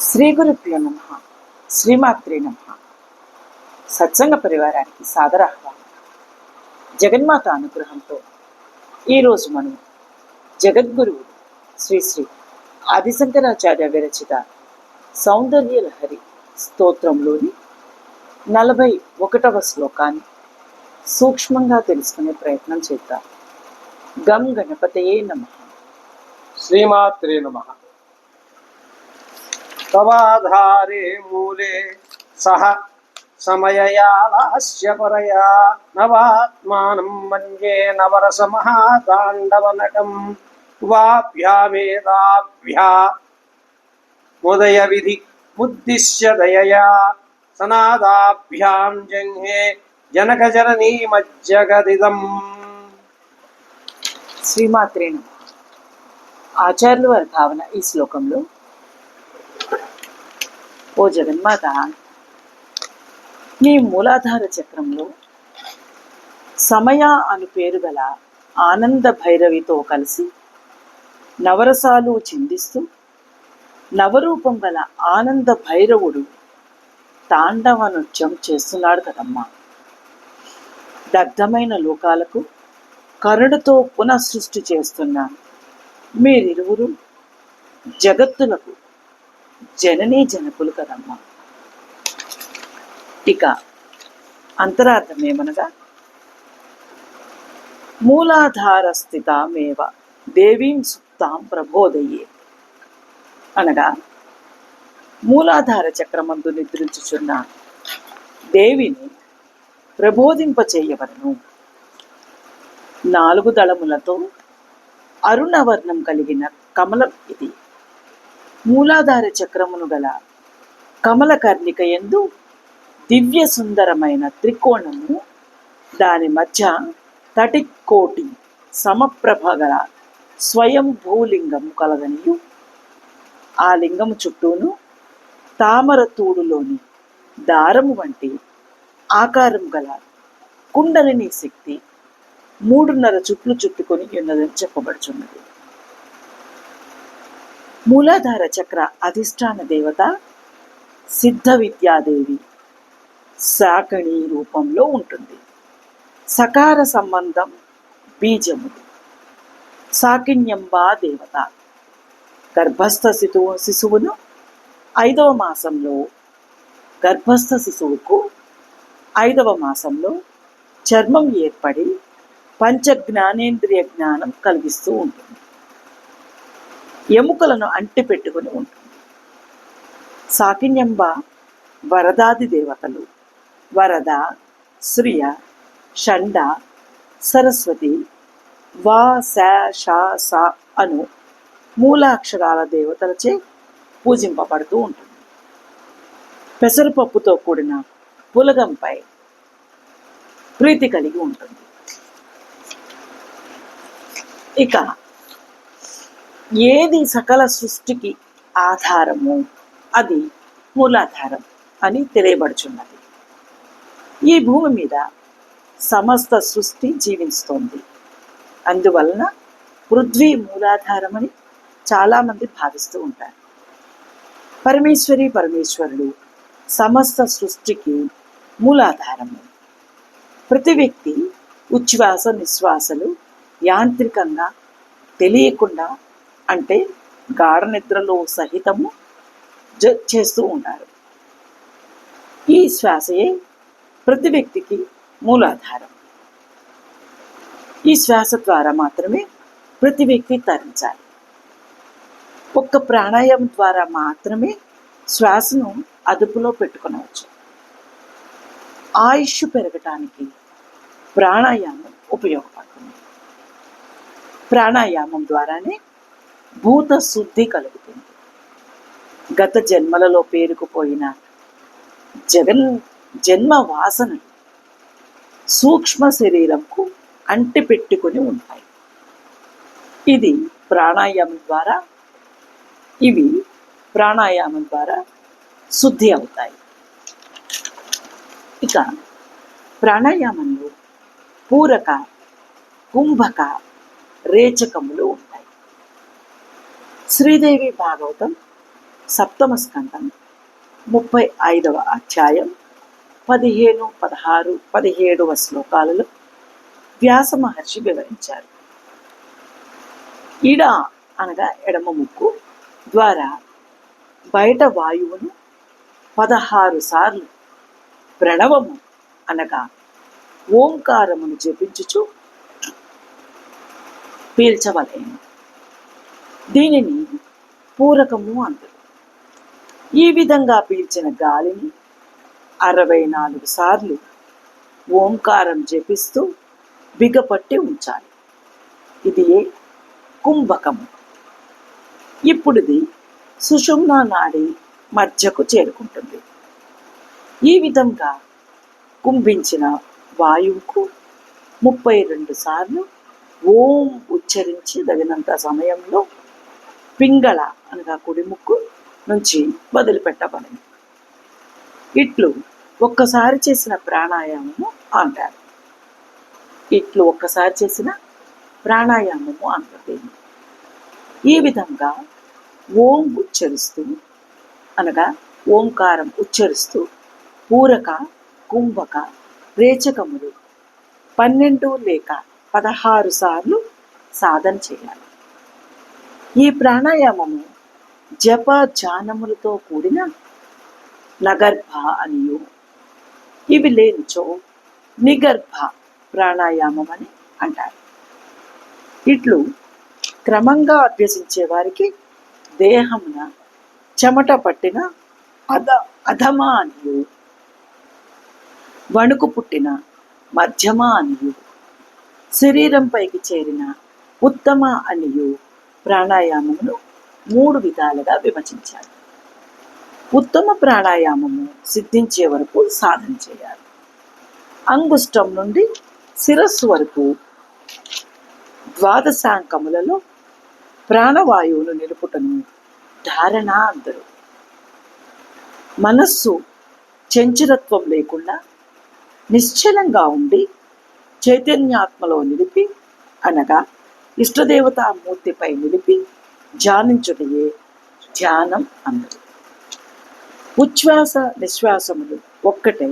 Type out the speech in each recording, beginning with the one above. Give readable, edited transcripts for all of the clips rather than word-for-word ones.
శ్రీ గురుభ్యో నమః. శ్రీమాత్రే నమః. సత్సంగ పరివారానికి సాదర ఆహ్వానం. జగన్మాత అనుగ్రహంతో ఈరోజు మనం జగద్గురువు శ్రీ శ్రీ ఆదిశంకరాచార్య విరచిత సౌందర్య లహరి స్తోత్రంలోని 41వ శ్లోకాన్ని సూక్ష్మంగా తెలుసుకునే ప్రయత్నం చేద్దాం. గం గణపతయే నమః. శ్రీమాత్రే నమః. తవాధారే మూలే సహ సమయయాలాస్య పరయా నవాత్మానం మన్యే నవరసమహాతాండవనటం వాభ్యావేదాభ్యా ముదయ విధి ముద్దిశ్య దయయా సనాదాభ్యాం జంఘే జనకజననీ మజ్జగదిదం. శ్రీమాత్రే నమః. ఆచార్యుల వారి భావన ఈ శ్లోకంలో, ఓ జగన్మాత, నీ మూలాధార చక్రంలో సమయ అను పేరు గల ఆనంద భైరవితో కలిసి నవరసాలు చిందిస్తూ నవరూపం గల ఆనంద భైరవుడు తాండవ నృత్యం చేస్తున్నాడు కదమ్మా. దగ్ధమైన లోకాలకు కరుణతో పునఃసృష్టి చేస్తున్న మీరిరువురు జగత్తులకు జననీ జనకులు కదమ్మా. ఇక అంతరార్థం ఏమనగా, మూలాధార స్థితామేవ దేవీం సుప్తాం ప్రబోధయే అనగా, మూలాధార చక్రమందు నిద్రించుచున్న దేవిని ప్రబోధింపచేయవలను. 4 దళములతో అరుణవర్ణం కలిగిన కమలం ఇది. మూలాధార చక్రమును గల కమల కర్ణిక యందు దివ్య సుందరమైన త్రికోణము, దాని మధ్య తటికోటి సమప్రభ గల స్వయం భూలింగము కలదనియు, ఆ లింగము చుట్టూను తామర తూడులోని దారము వంటి ఆకారం గల కుండలిని శక్తి 3.5 చుట్లు చుట్టుకొని ఉన్నదని చెప్పబడుచున్నది. మూలాధార చక్ర అధిష్టాన దేవత సిద్ధ విద్యాదేవి శాకిని రూపంలో ఉంటుంది. సకార సంబంధం బీజములు. సాకిన్యంబా దేవత గర్భస్థ శిశువును 5వ మాసంలో, గర్భస్థ శిశువుకు 5వ మాసంలో చర్మం ఏర్పడి పంచ జ్ఞానేంద్రియ జ్ఞానం కలిగిస్తూ ఉంటుంది. ఎముకలను అంటిపెట్టుకుని ఉంటుంది. సాకిన్యంబ వరదాది దేవతలు వరద, శ్రియ, షండ, సరస్వతి, వా, శ, ష, స అను మూలాక్షరాల దేవతలచే పూజింపబడుతూ ఉంటుంది. పెసరపప్పుతో కూడిన పులగంపై ప్రీతి కలిగి ఉంటుంది. ఇక ఏది సకల సృష్టికి ఆధారము, అది మూలాధారం అని తెలియబడుచున్నది. ఈ భూమి మీద సమస్త సృష్టి జీవిస్తోంది. అందువలన పృథ్వీ మూలాధారమని చాలామంది భావిస్తూ ఉంటారు. పరమేశ్వరుడు సమస్త సృష్టికి మూలాధారము. ప్రతి వ్యక్తి ఉచ్ఛ్వాస నిశ్వాసలు యాంత్రికంగా తెలియకుండా, అంటే గాఢ నిద్రలో సహితము చేస్తూ ఉంటారు. ఈ శ్వాసయే ప్రతి వ్యక్తికి మూలాధారం. ఈ శ్వాస ద్వారా మాత్రమే ప్రతి వ్యక్తి తరించాలి. ఒక్క ప్రాణాయామం ద్వారా మాత్రమే శ్వాసను అదుపులో పెట్టుకోవచ్చు. ఆయుష్ పెరగటానికి ప్రాణాయామం ఉపయోగపడుతుంది. ప్రాణాయామం ద్వారానే భూత శుద్ధి కలుగుతుంది. గత జన్మలలో పేరుకుపోయిన జన్మ వాసనలు సూక్ష్మ శరీరంకు అంటిపెట్టుకుని ఉంటాయి. ఇవి ప్రాణాయామం ద్వారా శుద్ధి అవుతాయి. ఇక ప్రాణాయామంలో పూరక, కుంభక, రేచకములు ఉంటాయి. శ్రీదేవి భాగవతం సప్తమ స్కందం 35వ అధ్యాయం 15, 16, 17వ శ్లోకాలలో వ్యాస మహర్షి వివరించారు. ఇడ అనగా ఎడమ ముక్కు ద్వారా బయట వాయువును 16 సార్లు ప్రణవము అనగా ఓంకారమును జపించుచు పీల్చవలేను. దీనిని పూరకము అందరు. ఈ విధంగా పీల్చిన గాలిని 64 సార్లు ఓంకారం జపిస్తూ బిగపట్టి ఉంచాలి. ఇది కుంభకము. ఇప్పుడుది సుషుమ్నా నాడి మధ్యకు చేరుకుంటుంది. ఈ విధంగా కుంభించిన వాయువుకు 32 సార్లు ఓం ఉచ్చరించి తగినంత సమయంలో పింగళ అనగా కుడిముక్కు నుంచి వదిలిపెట్టబడింది. ఇట్లు ఒక్కసారి చేసిన ప్రాణాయామము అంటారు. అంటుంది. ఈ విధంగా ఓం ఉచ్చరిస్తూ అనగా ఓంకారం ఉచ్చరిస్తూ పూరక, కుంభక, రేచకములు 12 లేక 16 సార్లు సాధన చేయాలి. ఈ ప్రాణాయామము జప ధ్యానములతో కూడిన నగర్భ అనియు, ఇవి లేనిచో నిగర్భ ప్రాణాయామం అని అంటారు. ఇట్లు క్రమంగా అభ్యసించే వారికి దేహమున చెమట పట్టిన అధమ అనియు, వణుకు పుట్టిన మధ్యమ అనియు, శరీరంపైకి చేరిన ఉత్తమ అనియు ప్రాణాయామమును 3 విధాలుగా విభజించాలి. ఉత్తమ ప్రాణాయామము సిద్ధించే వరకు సాధన చేయాలి. అంగుష్టం నుండి శిరస్సు వరకు ద్వాదశాంకములలో ప్రాణవాయువును నిలుపుటను ధారణ అందరు. మనస్సు చంచలత్వం లేకుండా నిశ్చలంగా ఉండి చైతన్యాత్మలో నిలిపి అనగా ఇష్టదేవతా మూర్తిపై నిలిపి ధ్యానించుటయే ధ్యానం అందరు. ఉచ్ఛ్వాస నిశ్వాసములు ఒక్కటై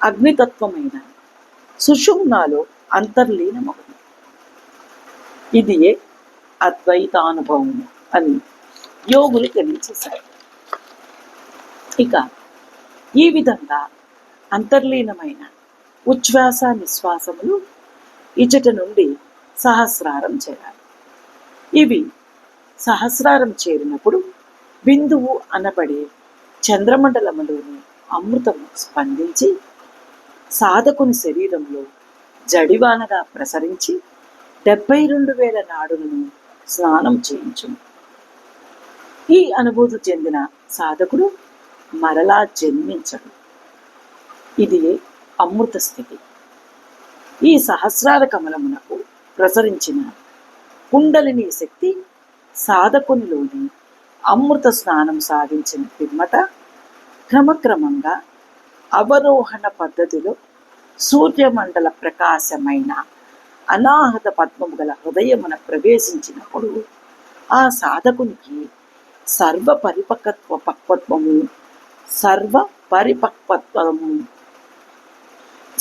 అగ్నితత్వమైన సుషుమ్నాలో అంతర్లీనమగును. ఇది అద్వైతానుభవము అని యోగులు తెలియచేశారు. ఇక ఈ విధంగా అంతర్లీనమైన ఉచ్ఛ్వాస నిశ్వాసములు ఇచట నుండి సహస్రారం చేరాలి. ఇవి సహస్రారం చేరినప్పుడు బిందువు అనబడే చంద్రమండలములోని అమృతము స్పందించి సాధకుని శరీరంలో జడివానగా ప్రసరించి 72,000 నాడులను స్నానం చేయించును. ఈ అనుభూతి చెందిన సాధకుడు మరలా జన్మించడు. ఇది అమృత స్థితి. ఈ సహస్రార కమలమునకు ప్రసరించిన కుండలిని శక్తి సాధకునిలోని అమృత స్నానం సాధించిన పిమ్మట క్రమక్రమంగా అవరోహణ పద్ధతిలో సూర్యమండల ప్రకాశమైన అనాహత పద్మము గల హృదయమున ప్రవేశించినప్పుడు ఆ సాధకునికి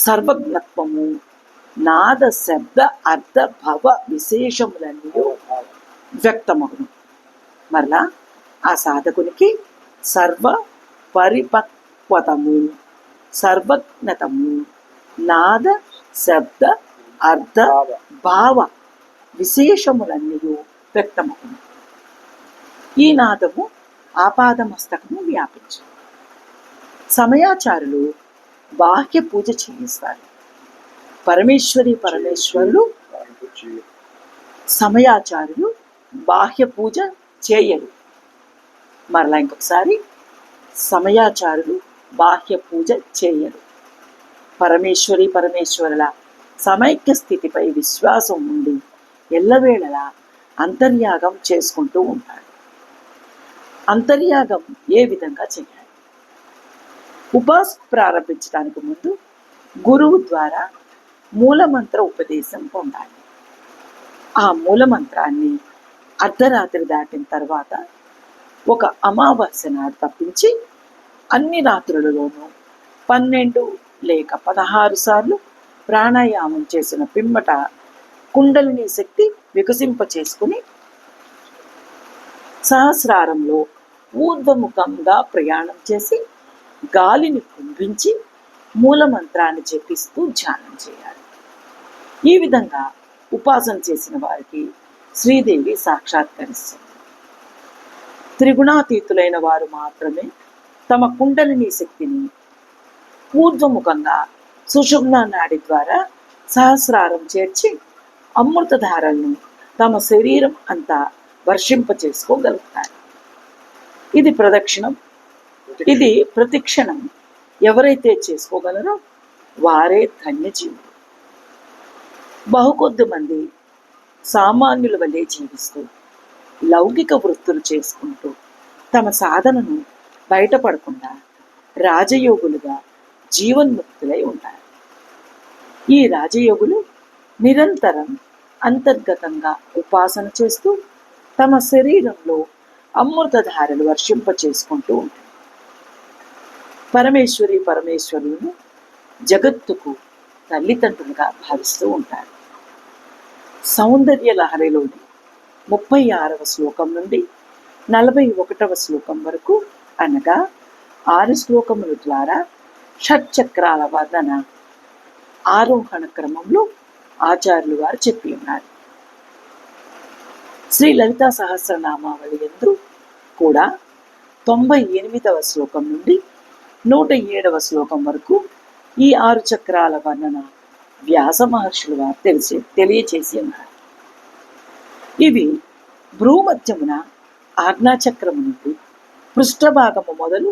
సర్వజ్ఞత్వము నాద శబ్ద అర్థ భవ విశేషములన్నీ వ్యక్తమగును. మరలా ఆ సాధకునికి సర్వ పరిపక్వతము, సర్వజ్ఞతము, నాద శబ్ద అర్థ భావ విశేషములన్నీ వ్యక్తమగును. ఈ నాదము ఆపాదమస్తకము వ్యాపించు. సమయాచారులు బాహ్య పూజ చేయిస్తారు. పరమేశ్వరులు సమయాచారులు బాహ్య పూజ చేయరు. మరలా ఇంకొకసారి, సమయాచారులు బాహ్య పూజ చేయరు. పరమేశ్వరుల సమైక్య స్థితిపై విశ్వాసం ఉండి ఎల్లవేళలా అంతర్యాగం చేసుకుంటూ ఉంటాడు. అంతర్యాగం ఏ విధంగా చేయాలి? ఉపాసన ప్రారంభించడానికి ముందు గురువు ద్వారా మూలమంత్ర ఉపదేశం పొందాలి. ఆ మూలమంత్రాన్ని అర్ధరాత్రి దాటిన తర్వాత ఒక అమావాస్య నాడు తప్పించి అన్ని రాత్రులలోనూ 12 లేక 16 సార్లు ప్రాణాయామం చేసిన పిమ్మట కుండలిని శక్తి వికసింప చేసుకుని సహస్రారంలో ఊర్ధ్వముఖంగా ప్రయాణం చేసి గాలిని కుంభించి మూలమంత్రాన్ని జపిస్తూ ధ్యానం చేయాలి. ఈ విధంగా ఉపాసన చేసిన వారికి శ్రీదేవి సాక్షాత్కరిస్తుంది. త్రిగుణాతీతులైన వారు మాత్రమే తమ కుండలిని శక్తిని ఊర్ధ్వముఖంగా సుషుమ్నా నాడి ద్వారా సహస్రారం చేర్చి అమృతధారలను తమ శరీరం అంతా వర్షింప చేసుకోగలుగుతారు. ఇది ప్రతిక్షణం ఎవరైతే చేసుకోగలరో వారే ధన్యజీవులు. బహుకొద్ది మంది సామాన్యుల వలె జీవిస్తూ లౌకిక వృత్తులు చేసుకుంటూ తమ సాధనను బయటపడకుండా రాజయోగులుగా జీవన్ముక్తులై ఉంటారు. ఈ రాజయోగులు నిరంతరం అంతర్గతంగా ఉపాసన చేస్తూ తమ శరీరంలో అమృతధారలు వర్షింప చేసుకుంటూ ఉంటారు. పరమేశ్వరులను జగత్తుకు తల్లిదండ్రులుగా భావిస్తూ ఉంటారు. సౌందర్య లహరిలోని 36వ శ్లోకం నుండి 41వ శ్లోకం వరకు అనగా 6 శ్లోకముల ద్వారా షట్చక్రాల వర్ణన ఆరోహణ క్రమంలో ఆచార్యులు వారు చెప్పి ఉన్నారు. శ్రీ లలితా సహస్రనామావళి యందు కూడా 98వ శ్లోకం నుండి 107వ శ్లోకం వరకు ఈ 6 చక్రాల వర్ణన వ్యాస మహర్షులు వారు తెలియచేసి ఉన్నారు. ఇవి భ్రూమధ్యమున ఆజ్ఞాచక్రము నుండి పృష్ఠభాగము మొదలు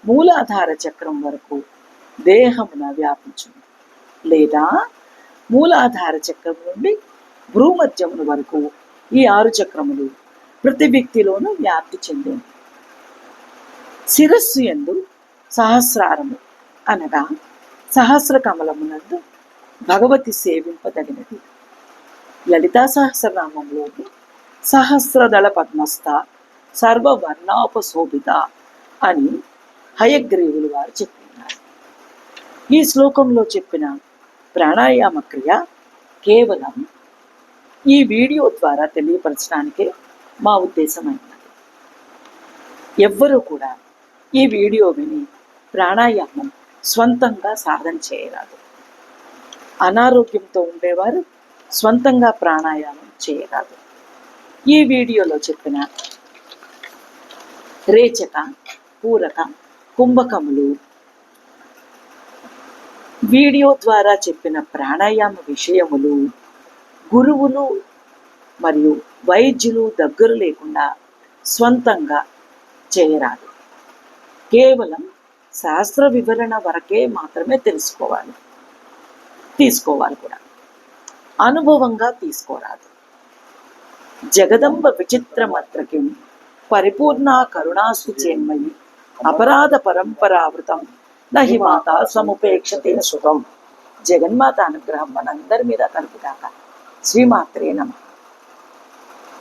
మూలాధార చక్రం వరకు దేహమున వ్యాపించును, లేదా మూలాధార చక్రం నుండి భ్రూమధ్యమును వరకు ఈ 6 చక్రములు ప్రతి వ్యక్తిలోనూ వ్యాప్తి చెందింది. శిరస్సు యందు సహస్రారము అనగా సహస్ర కమలమునందు భగవతి సేవింపదగినది. లలితా సహస్రనామంలోని సహస్రదళ పద్మస్థ సర్వవర్ణోపశోభిత అని హయగ్రీవులు వారు చెప్పినారు. ఈ శ్లోకంలో చెప్పిన ప్రాణాయామ క్రియ కేవలం ఈ వీడియో ద్వారా తెలియపరచడానికే మా ఉద్దేశమైనది. ఎవ్వరూ కూడా ఈ వీడియో విని ప్రాణాయామం స్వంతంగా సాధన చేయరాదు. అనారోగ్యంతో ఉండేవారు స్వంతంగా ప్రాణాయామం చేయరాదు. ఈ వీడియోలో చెప్పిన రేచక, పూరక, కుంభకములు, వీడియో ద్వారా చెప్పిన ప్రాణాయామ విషయములు గురువులు మరియు వైద్యులు దగ్గర లేకుండా స్వంతంగా చేయరాదు. కేవలం శాస్త్ర వివరణ వరకే మాత్రమే తీసుకోవాలి కూడా, అనుభవంగా తీసుకోరాదు. జగదంబ విచిత్రమత్రకిం పరిపూర్ణ కరుణాసు చేన్మయి అపరాధ పరంపరావృతం నహి మాత సముపేక్షతే సుఖం. జగన్మాత అనుగ్రహం మనందరి మీద కలుగుగాక. శ్రీమాత్రే నమః.